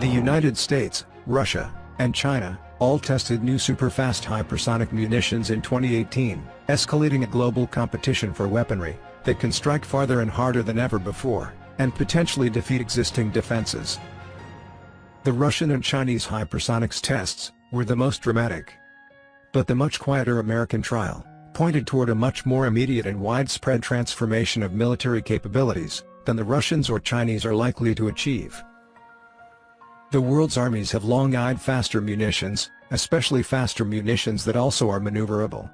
The United States, Russia, and China all tested new super-fast hypersonic munitions in 2018, escalating a global competition for weaponry that can strike farther and harder than ever before, and potentially defeat existing defenses. The Russian and Chinese hypersonics tests were the most dramatic. But the much quieter American trial pointed toward a much more immediate and widespread transformation of military capabilities than the Russians or Chinese are likely to achieve. The world's armies have long eyed faster munitions, especially faster munitions that also are maneuverable.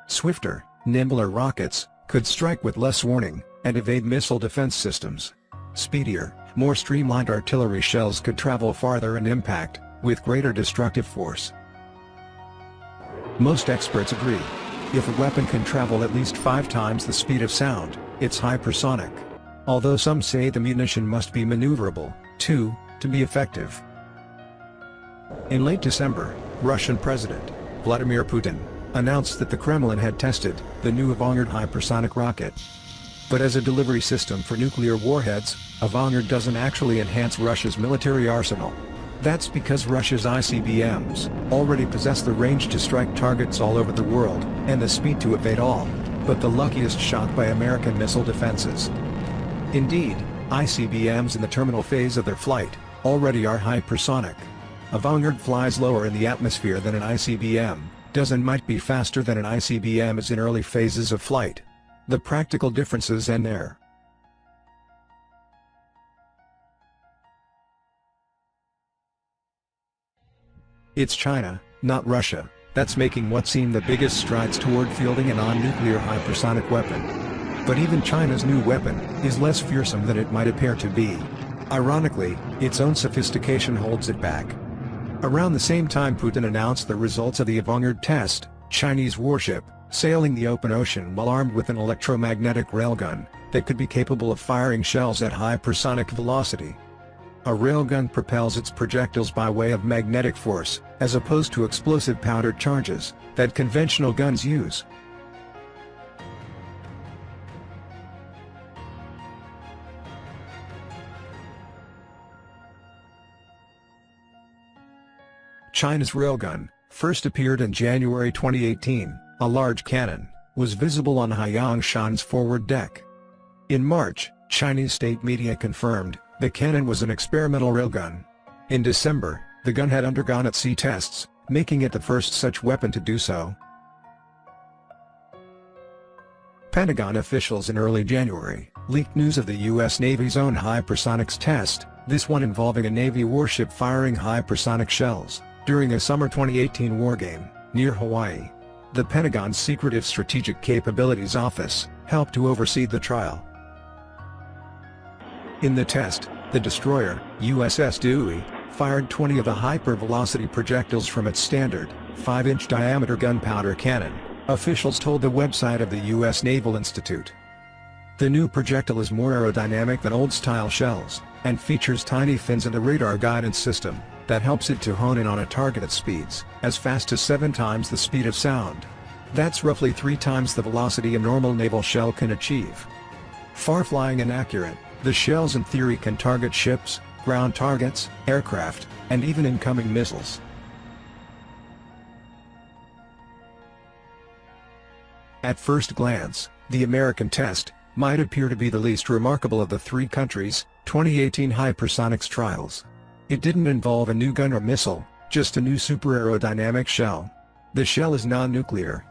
Swifter, nimbler rockets could strike with less warning and evade missile defense systems. Speedier, more streamlined artillery shells could travel farther and impact with greater destructive force. Most experts agree. If a weapon can travel at least 5 times the speed of sound, it's hypersonic. Although some say the munition must be maneuverable, too, to be effective. In late December, Russian President Vladimir Putin announced that the Kremlin had tested the new Avangard hypersonic rocket. But as a delivery system for nuclear warheads, Avangard doesn't actually enhance Russia's military arsenal. That's because Russia's ICBMs already possess the range to strike targets all over the world, and the speed to evade all but the luckiest shot by American missile defenses. Indeed, ICBMs in the terminal phase of their flight already are hypersonic. Avangard flies lower in the atmosphere than an ICBM, does and might be faster than an ICBM is in early phases of flight. The practical differences end there. It's China, not Russia, that's making what seem the biggest strides toward fielding a non-nuclear hypersonic weapon. But even China's new weapon is less fearsome than it might appear to be. Ironically, its own sophistication holds it back. Around the same time Putin announced the results of the Avangard test, Chinese warship, sailing the open ocean while armed with an electromagnetic railgun that could be capable of firing shells at hypersonic velocity. A railgun propels its projectiles by way of magnetic force, as opposed to explosive powder charges that conventional guns use. China's railgun first appeared in January 2018, a large cannon was visible on Haiyangshan's forward deck. In March, Chinese state media confirmed the cannon was an experimental railgun. In December, the gun had undergone at sea tests, making it the first such weapon to do so. Pentagon officials in early January leaked news of the U.S. Navy's own hypersonics test, this one involving a Navy warship firing hypersonic shells during a summer 2018 wargame near Hawaii. The Pentagon's Secretive Strategic Capabilities Office helped to oversee the trial. In the test, the destroyer, USS Dewey, fired 20 of the hypervelocity projectiles from its standard, 5-inch diameter gunpowder cannon, officials told the website of the U.S. Naval Institute. The new projectile is more aerodynamic than old-style shells, and features tiny fins and a radar guidance system that helps it to hone in on a target at speeds as fast as 7 times the speed of sound. That's roughly 3 times the velocity a normal naval shell can achieve. Far-flying and accurate, the shells in theory can target ships, ground targets, aircraft, and even incoming missiles. At first glance, the American test might appear to be the least remarkable of the 3 countries' 2018 hypersonics trials. It didn't involve a new gun or missile, just a new super aerodynamic shell. The shell is non-nuclear.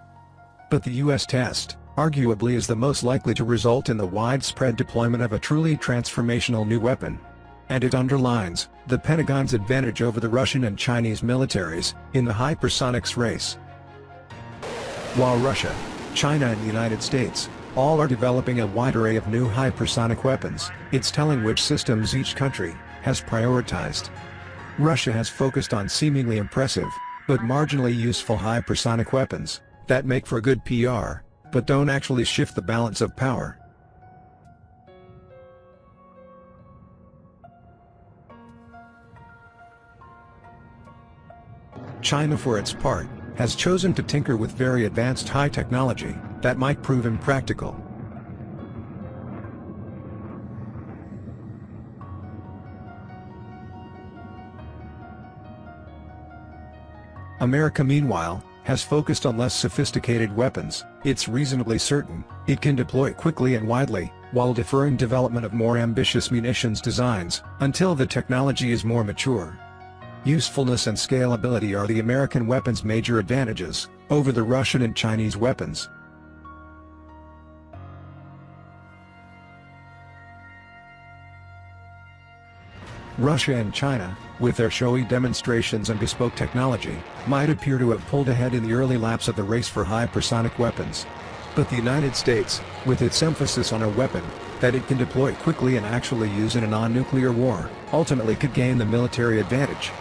But the U.S. test, arguably, is the most likely to result in the widespread deployment of a truly transformational new weapon. And it underlines the Pentagon's advantage over the Russian and Chinese militaries in the hypersonics race. While Russia, China and the United States all are developing a wide array of new hypersonic weapons, it's telling which systems each country has prioritized. Russia has focused on seemingly impressive, but marginally useful hypersonic weapons, that make for good PR, but don't actually shift the balance of power. China, for its part, has chosen to tinker with very advanced high technology that might prove impractical. America, meanwhile, has focused on less sophisticated weapons. It's reasonably certain it can deploy quickly and widely, while deferring development of more ambitious munitions designs until the technology is more mature. Usefulness and scalability are the American weapons' major advantages over the Russian and Chinese weapons. Russia and China, with their showy demonstrations and bespoke technology, might appear to have pulled ahead in the early laps of the race for hypersonic weapons. But the United States, with its emphasis on a weapon that it can deploy quickly and actually use in a non-nuclear war, ultimately could gain the military advantage.